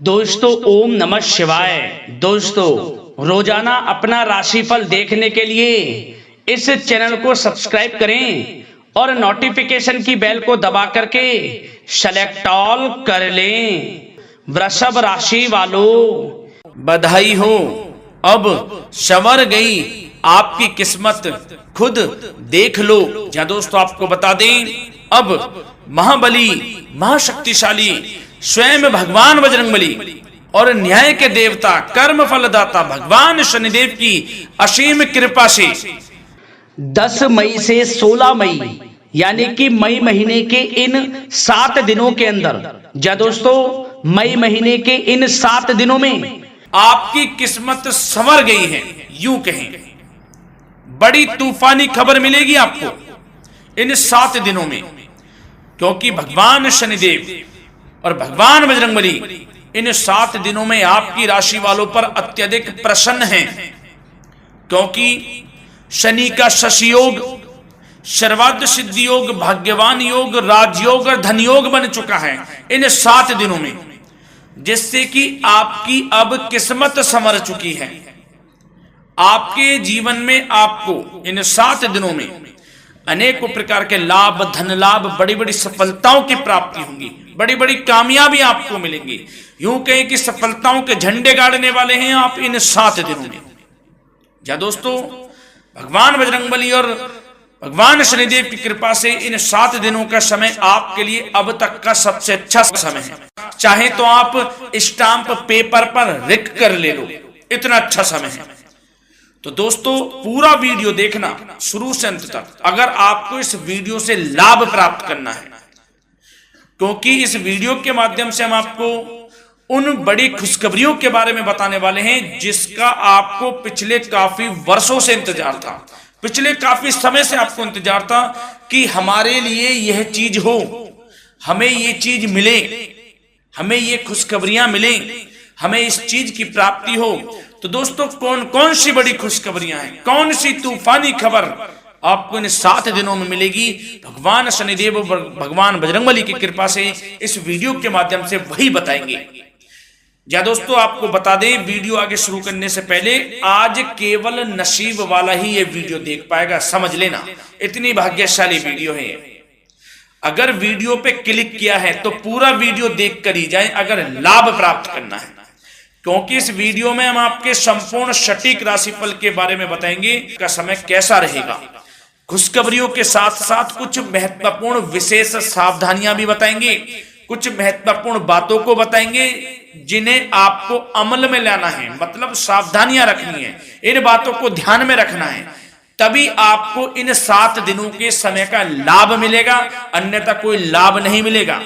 दोस्तों ओम नमः शिवाय। दोस्तों रोजाना अपना राशिफल देखने के लिए इस चैनल को सब्सक्राइब करें और नोटिफिकेशन की बेल को दबा करके सेलेक्ट ऑल कर लें। वृषभ राशि वालों बधाई हो, अब संवर गई आपकी किस्मत, खुद देख लो। या दोस्तों आपको बता दें, अब महाबली महाशक्तिशाली स्वयं भगवान बजरंगबली और न्याय के देवता कर्म फलदाता भगवान शनिदेव की असीम कृपा से 10 मई से 16 मई यानी कि मई महीने के इन 7 दिनों के अंदर, या दोस्तों मई महीने के इन 7 दिनों में आपकी किस्मत संवर गई है। यूं कहें, बड़ी तूफानी खबर मिलेगी आपको इन 7 दिनों में, क्योंकि भगवान शनिदेव और भगवान बजरंगबली इन 7 दिनों में आपकी राशि वालों पर अत्यधिक प्रसन्न हैं, क्योंकि शनि का शशि योग, सर्वार्थ सिद्धि योग, भाग्यवान योग, राजयोग और धन योग बन चुका है इन 7 दिनों में, जिससे कि आपकी अब किस्मत संवर चुकी है। आपके जीवन में आपको इन 7 दिनों में अनेकों प्रकार के लाभ, धन लाभ, बड़ी बड़ी सफलताओं की प्राप्ति होंगी, बड़ी बड़ी कामयाबी आपको मिलेंगी। यूं कहें कि सफलताओं के झंडे गाड़ने वाले हैं आप इन 7 दिनों में। या दोस्तों भगवान बजरंगबली और भगवान शनिदेव की कृपा से इन 7 दिनों का समय आपके लिए अब तक का सबसे अच्छा समय है। चाहे तो आप स्टाम्प पेपर पर लिख कर ले लो, इतना अच्छा समय है। तो दोस्तों पूरा वीडियो देखना शुरू से अंत तक, अगर आपको इस वीडियो से लाभ प्राप्त करना है, क्योंकि इस वीडियो के माध्यम से हम आपको उन बड़ी खुशखबरियों के बारे में बताने वाले हैं जिसका आपको पिछले काफी वर्षों से इंतजार था, पिछले काफी समय से आपको इंतजार था कि हमारे लिए यह चीज हो, हमें ये चीज मिले, हमें ये खुशखबरियां मिले, हमें इस चीज की प्राप्ति हो। तो दोस्तों कौन कौन सी बड़ी खुशखबरियां हैं, कौन सी तूफानी खबर आपको इन 7 दिनों में मिलेगी, भगवान शनिदेव और भगवान बजरंगबली की कृपा से इस वीडियो के माध्यम से वही बताएंगे। या दोस्तों आपको बता दें, वीडियो आगे शुरू करने से पहले आज केवल नसीब वाला ही ये वीडियो देख पाएगा, समझ लेना, इतनी भाग्यशाली वीडियो है। अगर वीडियो पे क्लिक किया है तो पूरा वीडियो देख कर ही जाए अगर लाभ प्राप्त करना है, क्योंकि इस वीडियो में हम आपके संपूर्ण सटीक राशिफल के बारे में बताएंगे का समय कैसा रहेगा। खुशखबरियों के साथ साथ कुछ महत्वपूर्ण विशेष सावधानियां भी बताएंगे, कुछ महत्वपूर्ण बातों को बताएंगे जिन्हें आपको अमल में लाना है, मतलब सावधानियां रखनी है, इन बातों को ध्यान में रखना है, तभी आपको इन 7 दिनों के समय का लाभ मिलेगा, अन्यथा कोई लाभ नहीं मिलेगा।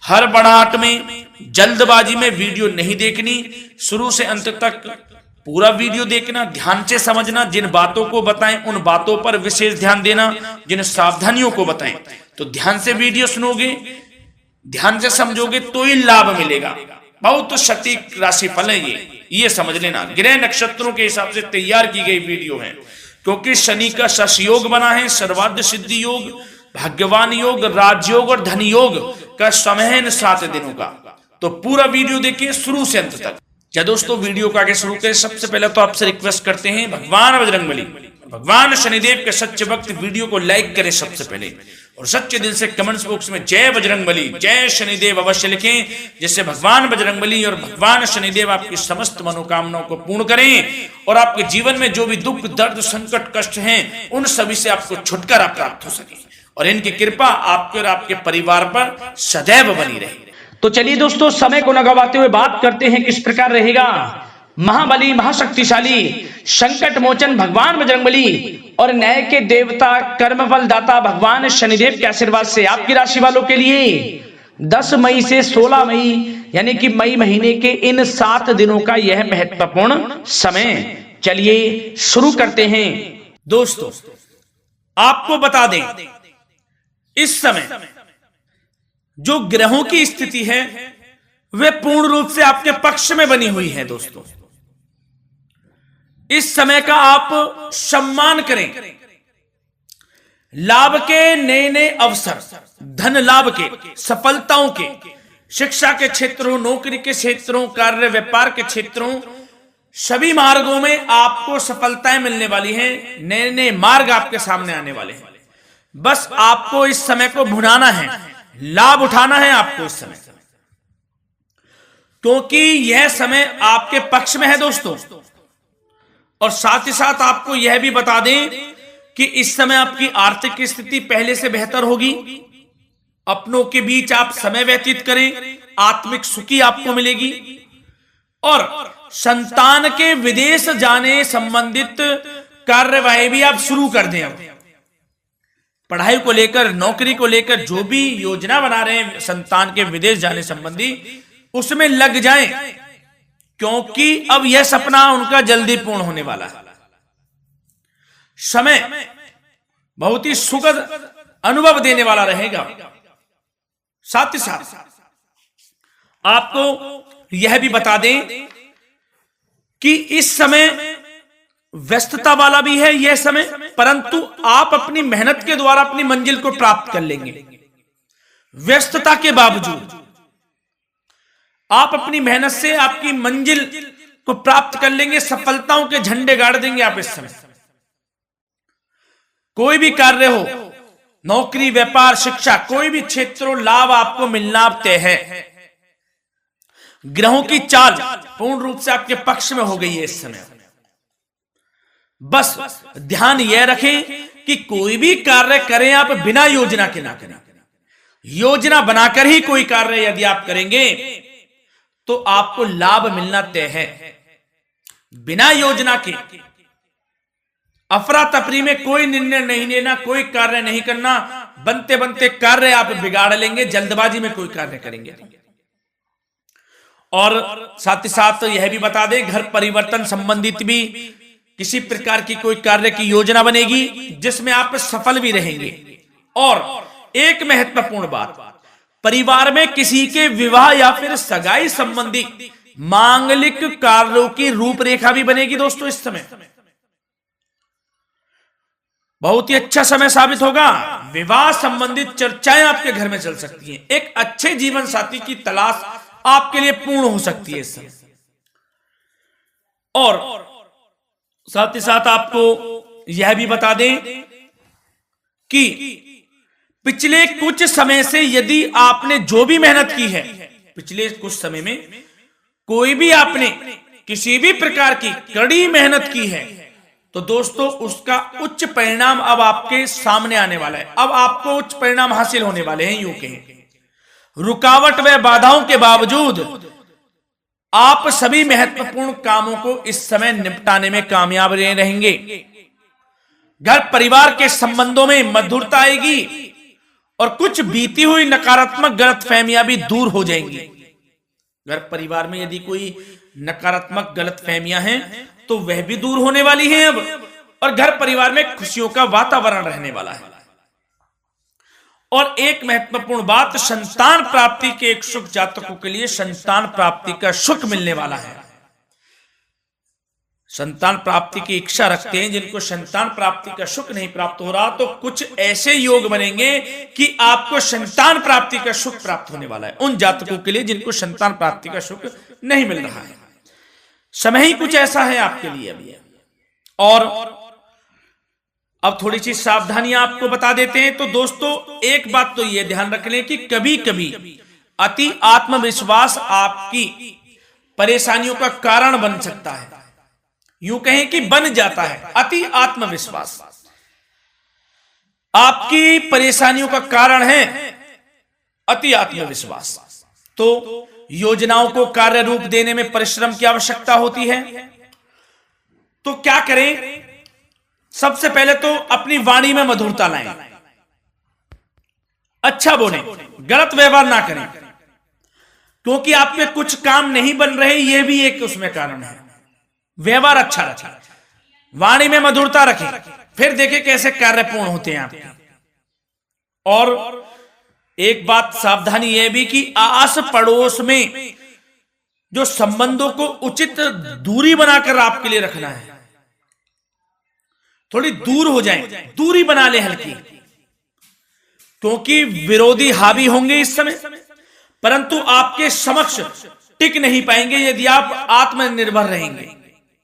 हर बड़ाहट में, जल्दबाजी में वीडियो नहीं देखनी, शुरू से अंत तक पूरा वीडियो देखना, ध्यान से समझना, जिन बातों को बताएं उन बातों पर विशेष ध्यान देना, जिन सावधानियों को बताएं तो ध्यान से वीडियो सुनोगे, ध्यान से समझोगे तो ही लाभ मिलेगा। बहुत सटीक राशिफल है ये समझ लेना, ग्रह नक्षत्रों के हिसाब से तैयार की गई वीडियो है, क्योंकि शनि का शशि योग बना है, सर्वार्थ सिद्धि योग, भाग्यवान योग, राजयोग और धन योग का समय है इन 7 दिनों का। तो पूरा वीडियो देखिए शुरू से अंत तक। या दोस्तों वीडियो को आगे शुरू करें, सबसे पहले तो आपसे रिक्वेस्ट करते हैं, भगवान बजरंगबली, भगवान शनिदेव के सच्चे भक्त वीडियो को लाइक करें सबसे पहले, और सच्चे दिल से कमेंट्स बॉक्स में जय बजरंगबली, जय शनिदेव अवश्य लिखें, जिससे भगवान बजरंगबली और भगवान शनिदेव आपकी समस्त मनोकामनाओं को पूर्ण करें और आपके जीवन में जो भी दुख, दर्द, संकट, कष्ट हैं उन सभी से आपको छुटकारा प्राप्त हो सके और इनकी कृपा आपके और आपके परिवार पर सदैव बनी रहे। तो चलिए दोस्तों समय को न गवाते हुए बात करते हैं किस प्रकार रहेगा महाबली महाशक्तिशाली संकट मोचन भगवान बजरंगबली और न्याय के देवता कर्मफल दाता भगवान शनिदेव के आशीर्वाद से आपकी राशि वालों के लिए 10 मई से 16 मई यानी कि मई महीने के इन 7 दिनों का यह महत्वपूर्ण समय। चलिए शुरू करते हैं। दोस्तों आपको बता दें, इस समय जो ग्रहों की स्थिति है वे पूर्ण रूप से आपके पक्ष में बनी हुई है। दोस्तों इस समय का आप सम्मान करें, लाभ के नए नए अवसर, धन लाभ के, सफलताओं के, शिक्षा के क्षेत्रों, नौकरी के क्षेत्रों, कार्य व्यापार के क्षेत्रों, सभी मार्गों में आपको सफलताएं मिलने वाली हैं। नए नए मार्ग आपके सामने आने वाले हैं। बस आपको इस समय को भुनाना है, लाभ उठाना है आपको इस समय, क्योंकि यह समय आपके पक्ष में है दोस्तों। और साथ ही साथ आपको यह भी बता दें कि इस समय आपकी आर्थिक स्थिति पहले से बेहतर होगी। अपनों के बीच आप समय व्यतीत करें, आत्मिक सुखी आपको मिलेगी। और संतान के विदेश जाने संबंधित कार्यवाही भी आप शुरू कर दें। अब पढ़ाई को लेकर, नौकरी को लेकर जो भी योजना बना रहे हैं संतान के विदेश जाने संबंधी, उसमें लग जाएं, क्योंकि अब यह सपना उनका जल्दी पूर्ण होने वाला है। समय बहुत ही सुखद अनुभव देने वाला रहेगा। साथ ही साथ आपको यह भी बता दें कि इस समय व्यस्तता वाला भी है यह समय, परंतु आप अपनी मेहनत के द्वारा अपनी मंजिल को प्राप्त कर लेंगे। व्यस्तता के बावजूद आप अपनी मेहनत से आपकी मंजिल को प्राप्त कर लेंगे। सफलताओं के झंडे गाड़ देंगे आप इस समय। कोई भी कार्य हो, नौकरी, व्यापार, शिक्षा, कोई भी क्षेत्रों, लाभ आपको मिलना तय है। ग्रहों की चाल पूर्ण रूप से आपके पक्ष में हो गई है इस समय। बस ध्यान यह रखें कि कोई भी कार्य करें आप बिना योजना के ना करें। योजना बनाकर ही कोई कार्य यदि आप करेंगे तो आपको लाभ मिलना तय है। बिना योजना के अफरा तफरी में कोई निर्णय नहीं लेना, कोई कार्य नहीं करना। बनते बनते कार्य आप बिगाड़ लेंगे, जल्दबाजी में कोई कार्य करेंगे। और साथ ही साथ यह भी बता दें, घर परिवर्तन संबंधित भी किसी प्रकार की कोई कार्य की योजना बनेगी जिसमें आप सफल भी रहेंगे। और एक महत्वपूर्ण बात, परिवार में किसी के विवाह या फिर सगाई संबंधी मांगलिक कार्यों की रूपरेखा भी बनेगी दोस्तों इस समय। बहुत ही अच्छा समय साबित होगा। विवाह संबंधित चर्चाएं आपके घर में चल सकती हैं। एक अच्छे जीवन साथी की तलाश आपके लिए पूर्ण हो सकती है इस समय। और साथ ही साथ आपको यह भी बता दें कि पिछले कुछ समय से यदि आपने जो भी मेहनत की है, पिछले कुछ समय में कोई भी आपने किसी भी प्रकार की कड़ी मेहनत की है, तो दोस्तों उसका उच्च परिणाम अब आपके सामने आने वाला है। अब आपको उच्च परिणाम हासिल होने वाले हैं। यूं कहें रुकावट व बाधाओं के बावजूद आप सभी महत्वपूर्ण कामों को इस समय निपटाने में कामयाब रहेंगे। घर परिवार के संबंधों में मधुरता आएगी और कुछ बीती हुई नकारात्मक गलतफहमियां भी दूर हो जाएंगी। घर परिवार में यदि कोई नकारात्मक गलतफहमियां हैं तो वह भी दूर होने वाली हैं अब, और घर परिवार में खुशियों का वातावरण रहने वाला है। और एक महत्वपूर्ण बात, संतान प्राप्ति के इच्छुक जातकों के लिए संतान प्राप्ति का सुख मिलने वाला है। संतान प्राप्ति की इच्छा रखते हैं जिनको संतान प्राप्ति का सुख नहीं प्राप्त हो रहा, तो कुछ ऐसे योग बनेंगे कि आपको संतान प्राप्ति का सुख प्राप्त होने वाला है। उन जातकों के लिए जिनको संतान प्राप्ति का सुख नहीं मिल रहा है, समय ही कुछ ऐसा है आपके लिए अभी। और अब थोड़ी सी सावधानियां आपको बता देते हैं। तो दोस्तों एक बात तो यह ध्यान रख लें कि कभी कभी अति आत्मविश्वास आपकी परेशानियों का कारण बन सकता है। यूं कहें कि बन जाता है। अति आत्मविश्वास आपकी परेशानियों का कारण है। अति आत्मविश्वास तो योजनाओं को कार्य रूप देने में परिश्रम की आवश्यकता होती है। तो क्या करें? सबसे पहले तो अपनी वाणी में मधुरता लाएं, अच्छा बोलें, गलत व्यवहार ना करें, क्योंकि आपके कुछ काम नहीं बन रहे, यह भी एक उसमें कारण है। व्यवहार अच्छा रखें, वाणी में मधुरता रखें, फिर देखें कैसे कार्य पूर्ण होते हैं आपके। और एक बात सावधानी यह भी कि आस पड़ोस में जो संबंधों को उचित दूरी बनाकर आपके लिए रखना है। थोड़ी दूर हो जाएं, दूरी बना ले हल्की, क्योंकि विरोधी हावी होंगे इस समय। परंतु आपके समक्ष टिक नहीं पाएंगे यदि आप आत्मनिर्भर रहेंगे।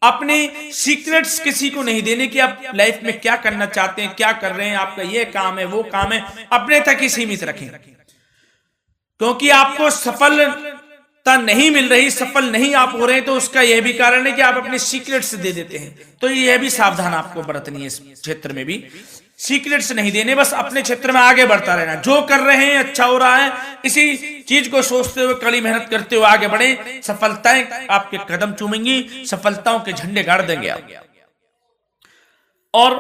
अपने सीक्रेट्स किसी को नहीं देने कि आप लाइफ में क्या करना चाहते हैं, क्या कर रहे हैं, आपका ये काम है, वो काम है, अपने तक ही सीमित रखें। क्योंकि आपको सफलता नहीं मिल रही, सफल नहीं आप हो रहे, तो उसका यह भी कारण है कि आप अपने सीक्रेट्स दे देते हैं। तो यह भी सावधान आपको बरतनी है, इस क्षेत्र में भी सीक्रेट्स नहीं देने, बस अपने क्षेत्र में आगे बढ़ता रहना। जो कर रहे हैं अच्छा हो रहा है, इसी चीज को सोचते हुए कड़ी मेहनत करते हुए आगे बढ़े। सफलताएं आपके कदम चूमेंगी, सफलताओं के झंडे गाड़ देंगे आप। और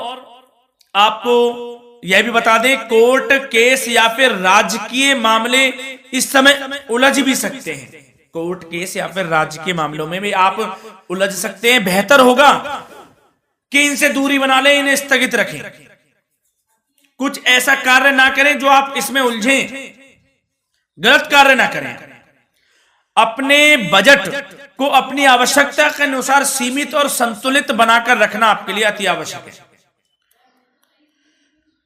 आपको यह भी बता दें, कोर्ट केस या फिर राजकीय मामले इस समय उलझ भी सकते हैं। कोर्ट केस या फिर राजकीय मामलों में भी आप उलझ सकते हैं। बेहतर होगा कि इनसे दूरी बना लें, इन्हें स्थगित रखें। कुछ ऐसा कार्य ना करें जो आप इसमें उलझें, गलत कार्य ना करें। अपने बजट को अपनी आवश्यकता के अनुसार सीमित और संतुलित बनाकर रखना आपके लिए अति आवश्यक है।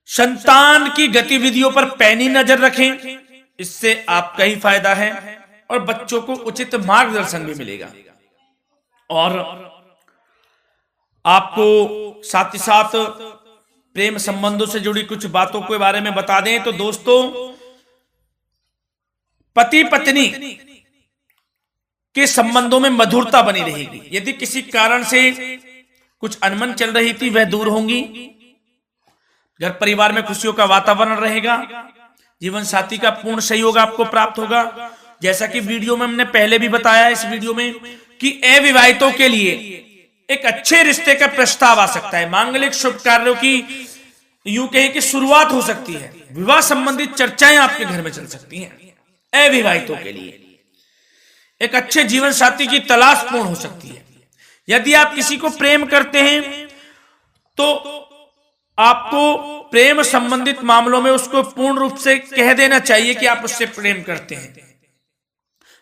संतान की गतिविधियों पर पैनी नजर रखें, इससे आपका ही फायदा है और बच्चों को उचित मार्गदर्शन भी मिलेगा। और आपको साथ ही साथ प्रेम संबंधों से जुड़ी कुछ बातों के बारे में बता दें तो दोस्तों, पति पत्नी के संबंधों में मधुरता बनी रहेगी। यदि किसी कारण से कुछ अनबन चल रही थी वह दूर होंगी। घर परिवार में खुशियों का वातावरण रहेगा। जीवन साथी का पूर्ण सहयोग आपको प्राप्त होगा। जैसा कि वीडियो में हमने पहले भी बताया इस वीडियो में कि अविवाहितों के लिए एक अच्छे रिश्ते का प्रस्ताव आ सकता है। मांगलिक शुभ कार्यों की यूं कहें कि शुरुआत हो सकती है। विवाह संबंधित चर्चाएं आपके घर में चल सकती हैं। अविवाहितों के लिए एक अच्छे जीवन साथी की तलाश पूर्ण हो सकती है। यदि आप किसी को प्रेम करते हैं तो आपको प्रेम संबंधित मामलों में उसको पूर्ण रूप से कह देना चाहिए कि आप उससे प्रेम करते हैं।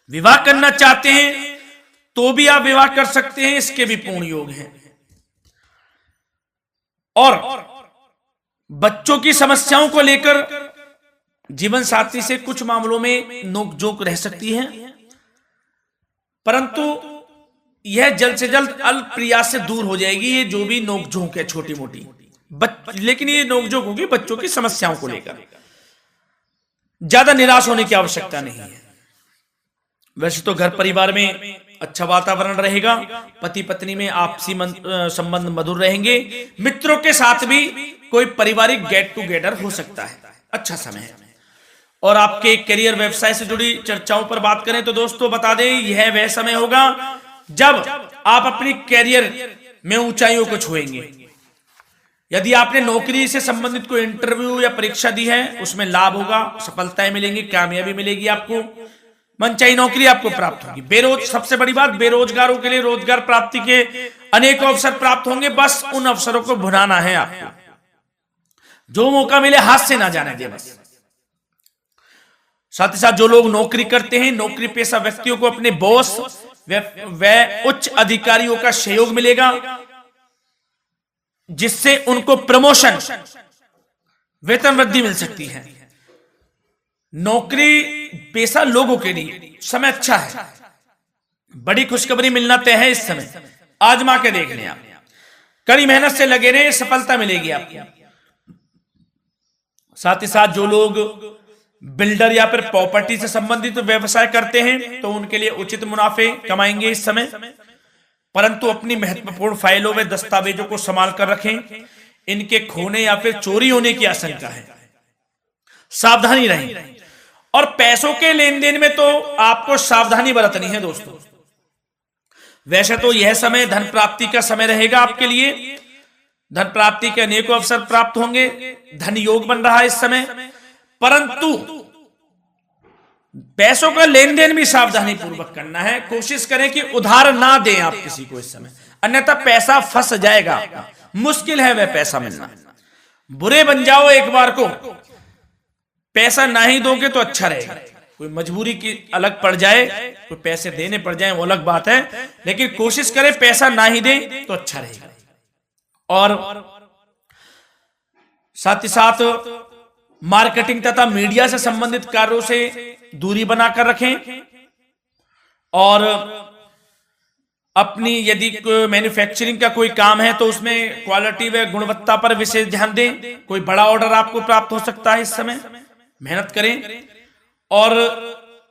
विवाह करना चाहते हैं तो भी आप विवाह कर सकते हैं, इसके भी पूर्ण योग हैं। और बच्चों की समस्याओं को लेकर जीवन साथी से कुछ मामलों में नोकझोंक रह सकती है, परंतु यह जल्द से जल्द अल्प प्रयास से दूर हो जाएगी। ये जो भी नोकझोंक है छोटी मोटी, लेकिन ये नोकझोंक होगी बच्चों की समस्याओं को लेकर। ज्यादा निराश होने की आवश्यकता नहीं है। वैसे तो घर परिवार में अच्छा वातावरण रहेगा। पति पत्नी में आपसी संबंध मधुर रहेंगे। मित्रों के साथ भी कोई पारिवारिक गेट टुगेदर हो सकता है। अच्छा समय है। और आपके करियर व्यवसाय से जुड़ी चर्चाओं पर बात करें तो दोस्तों बता दें, यह वह समय होगा जब आप अपनी करियर में ऊंचाइयों को छुएंगे। यदि आपने नौकरी से संबंधित कोई इंटरव्यू या परीक्षा दी है, उसमें लाभ होगा, सफलताएं मिलेंगी, कामयाबी मिलेगी। आपको मनचाही नौकरी आपको प्राप्त होगी। सबसे बड़ी बात, बेरोजगारों के लिए रोजगार प्राप्ति के अनेक अवसर प्राप्त होंगे। बस उन अवसरों को भुनाना है आपको। जो मौका मिले हाथ से ना जाने दे बस। साथ ही साथ जो लोग नौकरी करते हैं, नौकरी पेशा व्यक्तियों को अपने बॉस व उच्च अधिकारियों का सहयोग मिलेगा, जिससे उनको प्रमोशन, वेतन वृद्धि मिल सकती है। नौकरी पेशा लोगों के लिए समय अच्छा है। बड़ी खुशखबरी मिलना तय है इस समय। आजमा के देख लें आप। कड़ी मेहनत से लगे रहे, सफलता मिलेगी आपको। साथ ही साथ जो लोग बिल्डर या फिर प्रॉपर्टी से संबंधित व्यवसाय करते हैं तो उनके लिए उचित मुनाफे कमाएंगे इस समय। परंतु अपनी महत्वपूर्ण फाइलों में दस्तावेजों को संभाल कर रखें। इनके खोने या फिर चोरी होने की आशंका है। सावधानी रहें। और पैसों के लेन देन में तो आपको सावधानी बरतनी है दोस्तों। वैसे तो यह समय धन प्राप्ति का समय रहेगा आपके लिए। धन प्राप्ति के अनेकों अवसर प्राप्त होंगे। धन योग बन रहा है इस समय। परंतु पैसों का लेन देन भी सावधानी पूर्वक करना है। कोशिश करें कि उधार ना दें आप किसी को इस समय, अन्यथा पैसा फंस जाएगा आपका। मुश्किल है वह पैसा मिलना। बुरे बन जाओ एक बार को, पैसा ना ही दोगे तो अच्छा रहेगा। कोई मजबूरी की अलग पड़ जाए, कोई पैसे देने पड़ जाए वो अलग बात है, लेकिन कोशिश करें पैसा ना ही दें तो अच्छा रहेगा। और साथ ही साथ मार्केटिंग तथा मीडिया से संबंधित कार्यों से दूरी बनाकर रखें और अपनी यदि मैन्युफैक्चरिंग का कोई काम है तो उसमें क्वालिटी व गुणवत्ता पर विशेष ध्यान दें। कोई बड़ा ऑर्डर आपको प्राप्त हो सकता है, इस समय मेहनत करें। और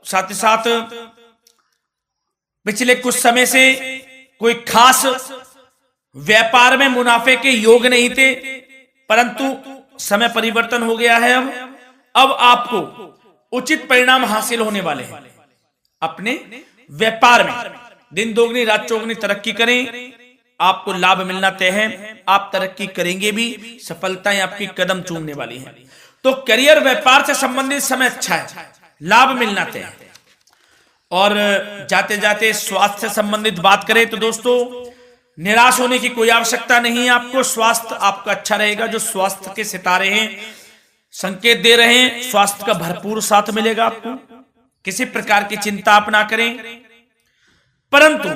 साथ ही साथ पिछले कुछ समय से कोई खास व्यापार में मुनाफे के योग नहीं थे, परंतु समय परिवर्तन हो गया है। अब आपको उचित परिणाम हासिल होने वाले हैं। अपने व्यापार में दिन दोगुनी रात चौगुनी तरक्की करें, आपको लाभ मिलना तय है। आप तरक्की करेंगे भी, सफलताएं आपकी कदम चूमने वाली हैं। तो करियर व्यापार से संबंधित समय अच्छा है, लाभ मिलना तय है। और जाते जाते स्वास्थ्य से संबंधित बात करें तो दोस्तों, निराश होने की कोई आवश्यकता नहीं है। आपको स्वास्थ्य आपका अच्छा रहेगा। जो स्वास्थ्य के सितारे हैं संकेत दे रहे हैं, स्वास्थ्य का भरपूर साथ मिलेगा आपको। किसी प्रकार की चिंता आप ना करें, परंतु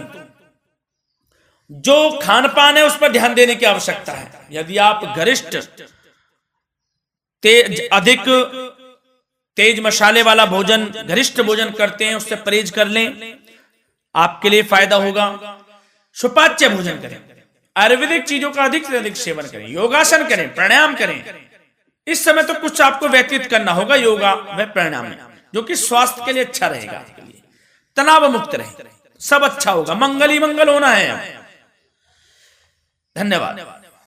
जो खान पान है उस पर ध्यान देने की आवश्यकता है। यदि आप गरिष्ठ अधिक तेज मसाले वाला भोजन, गरिष्ठ भोजन करते हैं, उससे परहेज कर लें, आपके लिए फायदा होगा। सुपाच्य भोजन करें, आयुर्वेदिक चीजों का अधिक से अधिक सेवन करें, योगासन करें, प्राणायाम करें। इस समय तो कुछ आपको व्यतीत करना होगा योगा व प्राणायाम में, जो कि स्वास्थ्य के लिए अच्छा रहेगा। आपके लिए तनाव मुक्त रहे, सब अच्छा होगा। मंगल ही मंगल होना है। धन्यवाद।